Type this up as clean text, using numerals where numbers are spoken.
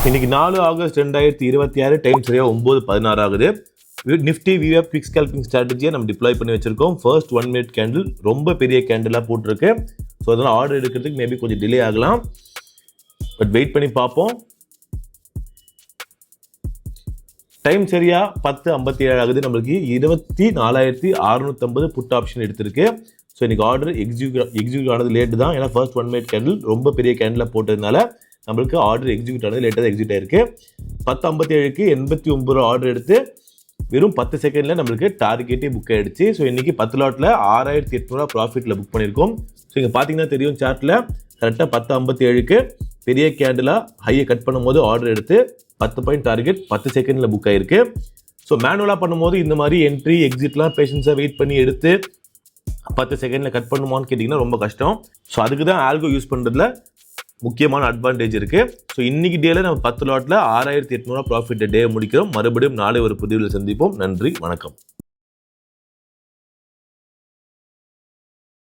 இன்னைக்கு 4 August 2026 time சரியா 9:16 ஆகுது. நிஃப்டி விவேப் குவிக் ஸ்கேல்பிங் ஸ்ட்ராட்டஜியை நம்ம டிப்ளாய் பண்ணி வச்சிருக்கோம். ஃபர்ஸ்ட் 1 மினிட் கேண்டில் ரொம்ப பெரிய கேண்டிலாக போட்டிருக்கு. ஸோ அதனால் ஆர்டர் எடுக்கிறதுக்கு மேபி கொஞ்சம் டிலே ஆகலாம், பட் வெயிட் பண்ணி பார்ப்போம். டைம் சரியா 10:57 ஆகுது. நம்மளுக்கு 24,650 புட் ஆப்ஷன் எடுத்திருக்கு. ஸோ இன்னைக்கு ஆர்டர் எக்ஸிக்யூட் ஆனது லேட்டு தான், ஏன்னா ஃபர்ஸ்ட் 1 மினிட் கேண்டில் ரொம்ப பெரிய கேண்டிலாக போட்டதுனால நம்மளுக்கு ஆர்டர் எக்ஸிக்யூட் ஆனது லேட்டாக தான் எக்ஸிக்யூட் ஆயிருக்கு. 10:57க்கு 89 ரூபா ஆர்டர் எடுத்து வெறும் 10 செகண்டில் நம்மளுக்கு டார்கெட்டே புக் ஆகிடுச்சு. ஸோ இன்றைக்கி 10 லாட்டில் 6,800 ப்ராஃபிட்டில் புக் பண்ணியிருக்கோம். ஸோ இங்கே பார்த்தீங்கன்னா தெரியும் சார்ட்டில் கரெக்டாக 10:57க்கு பெரிய கேண்டிலாக ஹையை கட் பண்ணும்போது ஆர்டர் எடுத்து 10 பாயிண்ட் டார்கெட் 10 செகண்டில் புக் ஆகிருக்கு. ஸோ மேனுவலாக பண்ணும்போது இந்த மாதிரி என்ட்ரி எக்ஸிட்லாம் பேஷன்ஸாக வெயிட் பண்ணி எடுத்து 10 செகண்டில் கட் பண்ணுமான்னு கேட்டிங்கன்னா ரொம்ப கஷ்டம். ஸோ அதுக்கு தான் ஆல்கோ யூஸ் பண்ணுறதுல முக்கியமான அட்வான்டேஜ் இருக்குது. ஸோ இன்னைக்கு டேல நம்ம 10 லாட்டில் 6,800 ப்ராஃபிட் டே முடிக்கிறோம். மறுபடியும் நாளை ஒரு புதிய சந்திப்போம். நன்றி, வணக்கம்.